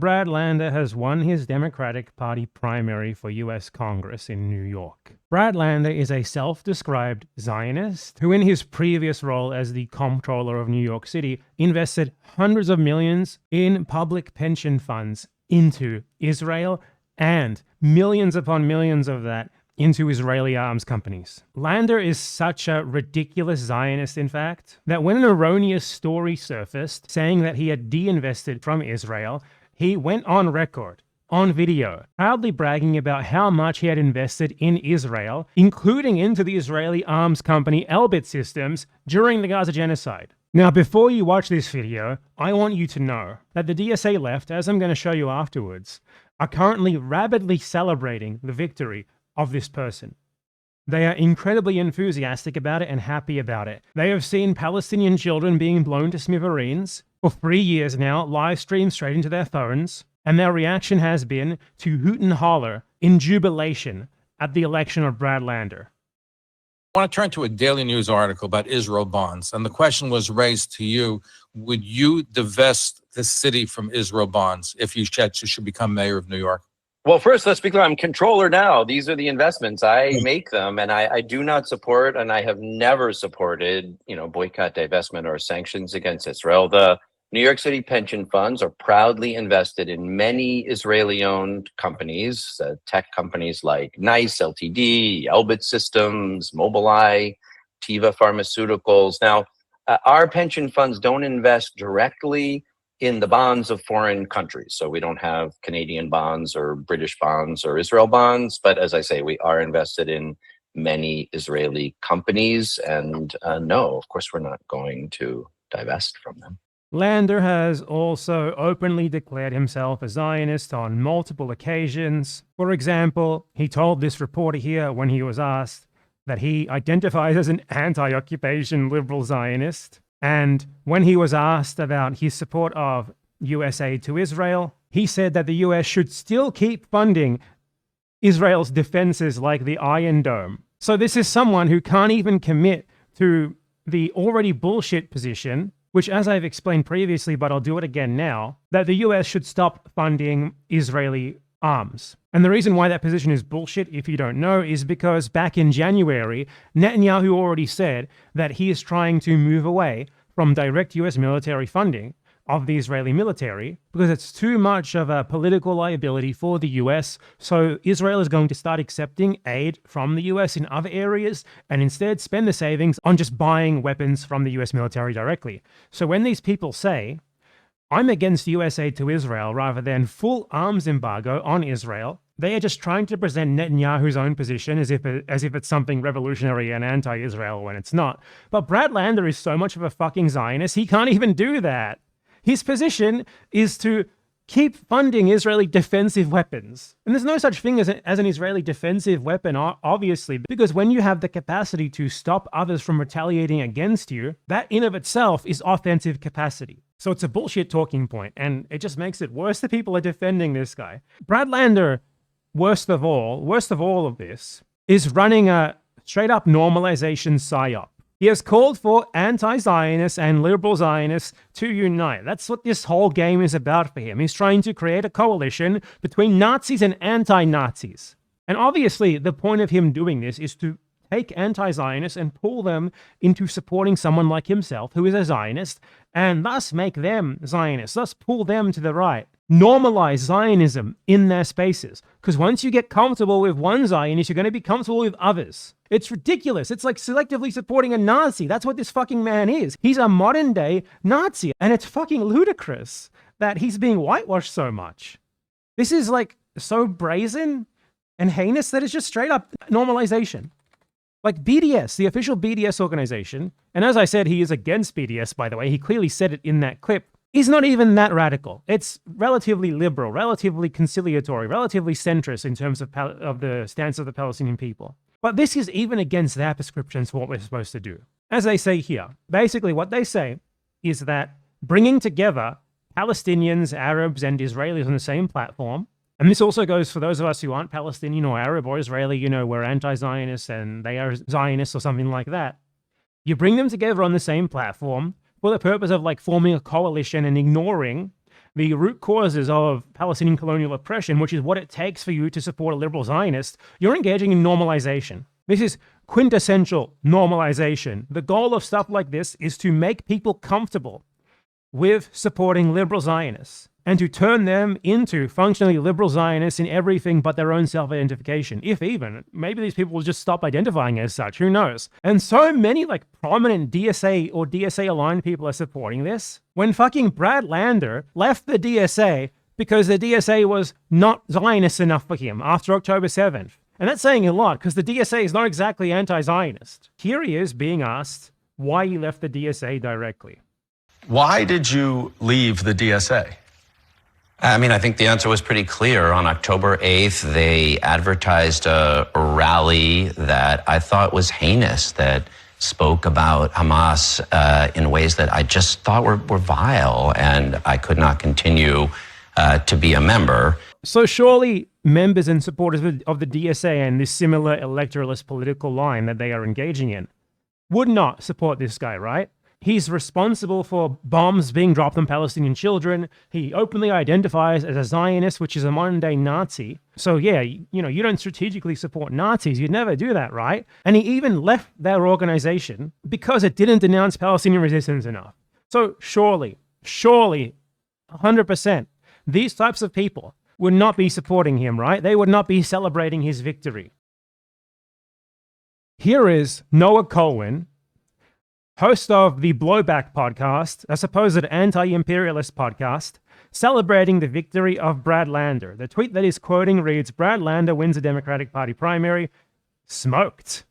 Brad Lander has won his Democratic Party primary for US Congress in New York. Brad Lander is a self-described Zionist who, in his previous role as the comptroller of New York City, invested hundreds of millions in public pension funds into Israel and millions upon millions of that into Israeli arms companies. Lander is such a ridiculous Zionist, in fact, that when an erroneous story surfaced saying that he had de-invested from Israel, he went on record, on video, proudly bragging about how much he had invested in Israel, including into the Israeli arms company Elbit Systems during the Gaza genocide. Now, before you watch this video, I want you to know that the DSA left, as I'm going to show you afterwards, are currently rapidly celebrating the victory of this person. They are incredibly enthusiastic about it and happy about it. They have seen Palestinian children being blown to smithereens for 3 years now, live streamed straight into their phones, and their reaction has been to hoot and holler in jubilation at the election of Brad Lander. I want to turn to a Daily News article about Israel bonds, and the question was raised to you: would you divest the city from Israel bonds if you should become mayor of New York? Well, first, let's be clear. I'm controller now. These are the investments. I make them, and I do not support, and I have never supported, boycott, divestment, or sanctions against Israel. The New York City pension funds are proudly invested in many Israeli-owned companies, tech companies like NICE, LTD, Elbit Systems, Mobileye, Teva Pharmaceuticals. Now, our pension funds don't invest directly in the bonds of foreign countries. So we don't have Canadian bonds or British bonds or Israel bonds. But as I say, we are invested in many Israeli companies. And no, of course, we're not going to divest from them. Lander has also openly declared himself a Zionist on multiple occasions. For example, he told this reporter here when he was asked that he identifies as an anti-occupation liberal Zionist. And when he was asked about his support of US aid to Israel, he said that the US should still keep funding Israel's defenses like the Iron Dome. So this is someone who can't even commit to the already bullshit position, which, as I've explained previously, but I'll do it again now, that the US should stop funding Israeli arms. And the reason why that position is bullshit, if you don't know, is because back in January, Netanyahu already said that he is trying to move away from direct US military funding of the Israeli military because it's too much of a political liability for the US. So Israel is going to start accepting aid from the US in other areas and instead spend the savings on just buying weapons from the US military directly. So when these people say, I'm against US aid to Israel rather than full arms embargo on Israel, they are just trying to present Netanyahu's own position as if it's something revolutionary and anti-Israel when it's not. But Brad Lander is so much of a fucking Zionist, he can't even do that. His position is to keep funding Israeli defensive weapons. And there's no such thing as an Israeli defensive weapon, obviously, because when you have the capacity to stop others from retaliating against you, that in of itself is offensive capacity. So it's a bullshit talking point, and it just makes it worse that people are defending this guy. Brad Lander, worst of all of this, is running a straight-up normalization psyop. He has called for anti-Zionists and liberal Zionists to unite. That's what this whole game is about for him. He's trying to create a coalition between Nazis and anti-Nazis. And obviously, the point of him doing this is to take anti-Zionists and pull them into supporting someone like himself, who is a Zionist, and thus make them Zionists, thus pull them to the right. Normalize Zionism in their spaces. Because once you get comfortable with one Zionist, you're going to be comfortable with others. It's ridiculous. It's like selectively supporting a Nazi. That's what this fucking man is. He's a modern day Nazi. And it's fucking ludicrous that he's being whitewashed so much. This is like so brazen and heinous that it's just straight up normalization. Like BDS, the official BDS organization, and as I said, he is against BDS, by the way. He clearly said it in that clip. He's not even that radical. It's relatively liberal, relatively conciliatory, relatively centrist in terms of the stance of the Palestinian people. But this is even against their prescriptions for what we're supposed to do. As they say here, basically what they say is that bringing together Palestinians, Arabs, and Israelis on the same platform, and this also goes for those of us who aren't Palestinian or Arab or Israeli, we're anti-Zionists and they are Zionists or something like that. You bring them together on the same platform for the purpose of forming a coalition and ignoring the root causes of Palestinian colonial oppression, which is what it takes for you to support a liberal Zionist, you're engaging in normalization. This is quintessential normalization. The goal of stuff like this is to make people comfortable with supporting liberal Zionists and to turn them into functionally liberal Zionists in everything but their own self-identification. If even, maybe these people will just stop identifying as such, who knows? And so many like prominent DSA or DSA-aligned people are supporting this. When fucking Brad Lander left the DSA because the DSA was not Zionist enough for him after October 7th. And that's saying a lot because the DSA is not exactly anti-Zionist. Here he is being asked why he left the DSA directly. Why did you leave the DSA? I mean, I think the answer was pretty clear. On October 8th, they advertised a rally that I thought was heinous, that spoke about Hamas in ways that I just thought were vile, and I could not continue to be a member. So surely members and supporters of the DSA and this similar electoralist political line that they are engaging in would not support this guy, right? He's responsible for bombs being dropped on Palestinian children. He openly identifies as a Zionist, which is a modern-day Nazi. So yeah, you don't strategically support Nazis. You'd never do that, right? And he even left their organization because it didn't denounce Palestinian resistance enough. So surely, 100%, these types of people would not be supporting him, right? They would not be celebrating his victory. Here is Noah Colwyn, host of the Blowback podcast, a supposed anti-imperialist podcast, celebrating the victory of Brad Lander. The tweet that he's quoting reads, "Brad Lander wins a Democratic Party primary. Smoked."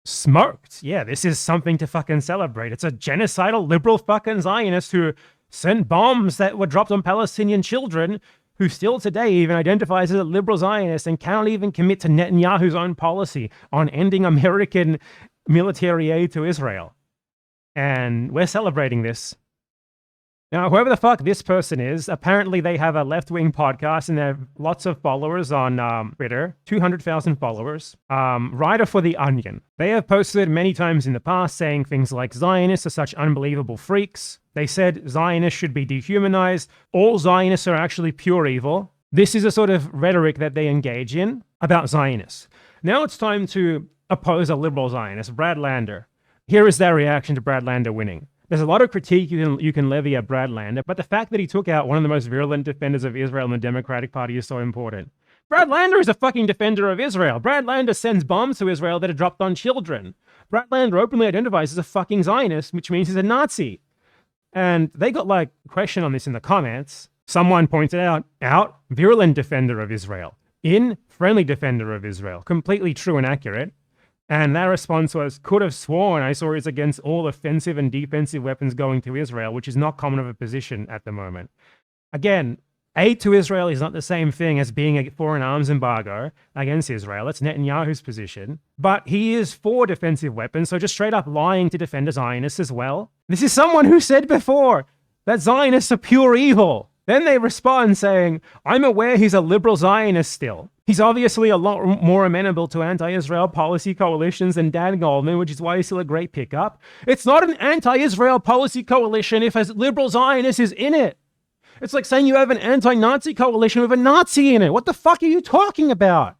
Smoked. Yeah, this is something to fucking celebrate. It's a genocidal liberal fucking Zionist who sent bombs that were dropped on Palestinian children, who still today even identifies as a liberal Zionist and cannot even commit to Netanyahu's own policy on ending American military aid to Israel. And we're celebrating this. Now, whoever the fuck this person is, apparently they have a left-wing podcast and they have lots of followers on Twitter, 200,000 followers. Writer for The Onion. They have posted many times in the past saying things like Zionists are such unbelievable freaks. They said Zionists should be dehumanized. All Zionists are actually pure evil. This is a sort of rhetoric that they engage in about Zionists. Now it's time to oppose a liberal Zionist, Brad Lander. Here is their reaction to Brad Lander winning. There's a lot of critique you can levy at Brad Lander, but the fact that he took out one of the most virulent defenders of Israel in the Democratic Party is so important. Brad Lander is a fucking defender of Israel. Brad Lander sends bombs to Israel that are dropped on children. Brad Lander openly identifies as a fucking Zionist, which means he's a Nazi. And they got like a question on this in the comments. Someone pointed out, virulent defender of Israel. In, friendly defender of Israel. Completely true and accurate. And their response was, could have sworn I saw it's against all offensive and defensive weapons going to Israel, which is not common of a position at the moment. Again, aid to Israel is not the same thing as being for an arms embargo against Israel. It's Netanyahu's position. But he is for defensive weapons, so just straight up lying to defend a Zionist as well. This is someone who said before that Zionists are pure evil. Then they respond saying, I'm aware he's a liberal Zionist still. He's obviously a lot more amenable to anti-Israel policy coalitions than Dan Goldman, which is why he's still a great pickup. It's not an anti-Israel policy coalition if a liberal Zionist is in it. It's like saying you have an anti-Nazi coalition with a Nazi in it. What the fuck are you talking about?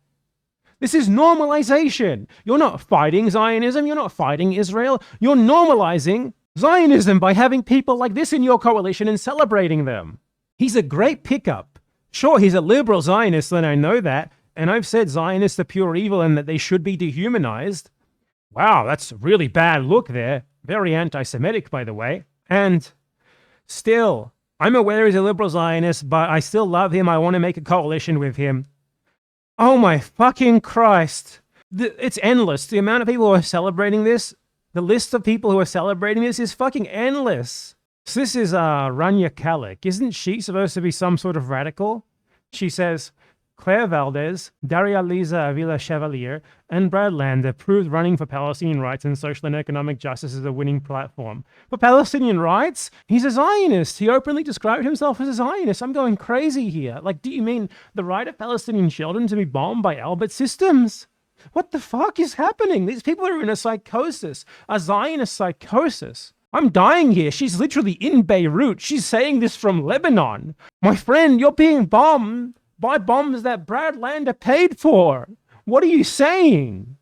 This is normalization. You're not fighting Zionism. You're not fighting Israel. You're normalizing Zionism by having people like this in your coalition and celebrating them. He's a great pickup. Sure, he's a liberal Zionist, and I know that. And I've said Zionists are pure evil and that they should be dehumanized. Wow, that's a really bad look there. Very anti-Semitic, by the way. And still, I'm aware he's a liberal Zionist, but I still love him. I want to make a coalition with him. Oh my fucking Christ. It's endless. The amount of people who are celebrating this, the list of people who are celebrating this is fucking endless. So this is Rania Kalik. Isn't she supposed to be some sort of radical? She says, Claire Valdez, Daria Liza Avila Chevalier, and Brad Lander proved running for Palestinian rights and social and economic justice is a winning platform. For Palestinian rights? He's a Zionist. He openly described himself as a Zionist. I'm going crazy here. Like, do you mean the right of Palestinian children to be bombed by Albert Systems? What the fuck is happening? These people are in a psychosis, a Zionist psychosis. I'm dying here. She's literally in Beirut. She's saying this from Lebanon. My friend, you're being bombed by bombs that Brad Lander paid for. What are you saying?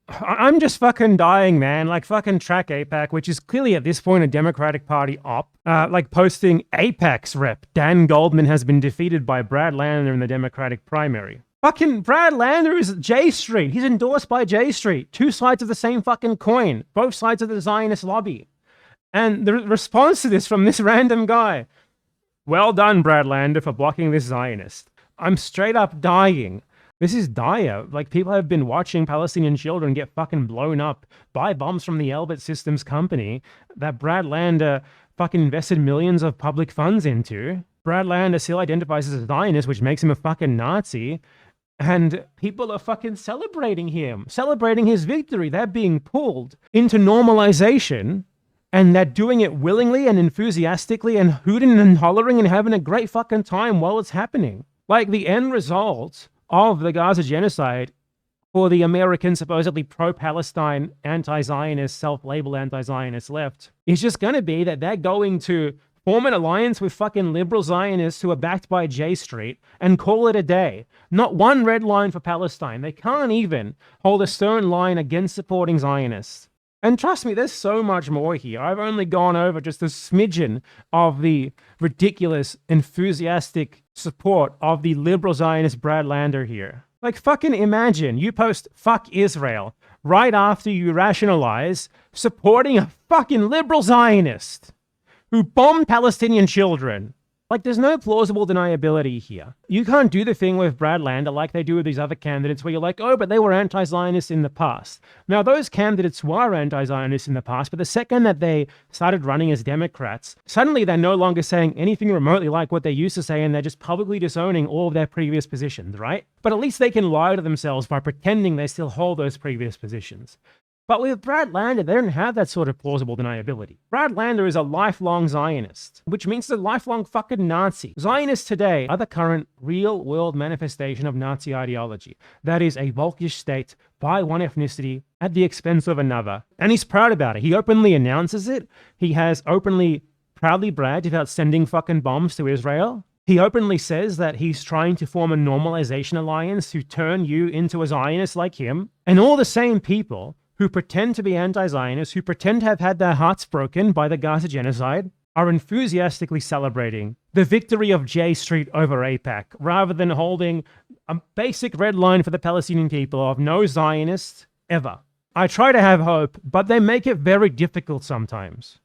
I'm just fucking dying, man. Like fucking Track APAC, which is clearly at this point a Democratic Party op, like posting APAC's rep. Dan Goldman has been defeated by Brad Lander in the Democratic primary. Fucking Brad Lander is J Street. He's endorsed by J Street. Two sides of the same fucking coin. Both sides of the Zionist lobby. And the response to this from this random guy. Well done, Brad Lander, for blocking this Zionist. I'm straight up dying. This is dire. Like, people have been watching Palestinian children get fucking blown up by bombs from the Elbit Systems company that Brad Lander fucking invested millions of public funds into. Brad Lander still identifies as a Zionist, which makes him a fucking Nazi. And people are fucking celebrating him, celebrating his victory. They're being pulled into normalization, and they're doing it willingly and enthusiastically and hooting and hollering and having a great fucking time while it's happening. Like, the end result of the Gaza genocide for the American, supposedly pro-Palestine, anti-Zionist, self-labeled anti-Zionist left is just going to be that they're going to form an alliance with fucking liberal Zionists who are backed by J Street and call it a day. Not one red line for Palestine. They can't even hold a stern line against supporting Zionists. And trust me, there's so much more here. I've only gone over just a smidgen of the ridiculous, enthusiastic support of the liberal Zionist Brad Lander here. Like, fucking imagine you post "fuck Israel" right after you rationalize supporting a fucking liberal Zionist who bombed Palestinian children. Like, there's no plausible deniability here. You can't do the thing with Brad Lander like they do with these other candidates where you're like, oh, but they were anti-Zionists in the past. Now, those candidates were anti-Zionists in the past, but the second that they started running as Democrats, suddenly they're no longer saying anything remotely like what they used to say, and they're just publicly disowning all of their previous positions, right? But at least they can lie to themselves by pretending they still hold those previous positions. But with Brad Lander, they don't have that sort of plausible deniability. Brad Lander is a lifelong Zionist, which means a lifelong fucking Nazi. Zionists today are the current real-world manifestation of Nazi ideology. That is a Volkish state by one ethnicity at the expense of another. And he's proud about it. He openly announces it. He has openly, proudly bragged about sending fucking bombs to Israel. He openly says that he's trying to form a normalization alliance to turn you into a Zionist like him. And all the same people who pretend to be anti-Zionists, who pretend to have had their hearts broken by the Gaza genocide, are enthusiastically celebrating the victory of J Street over AIPAC, rather than holding a basic red line for the Palestinian people of no Zionists ever. I try to have hope, but they make it very difficult sometimes.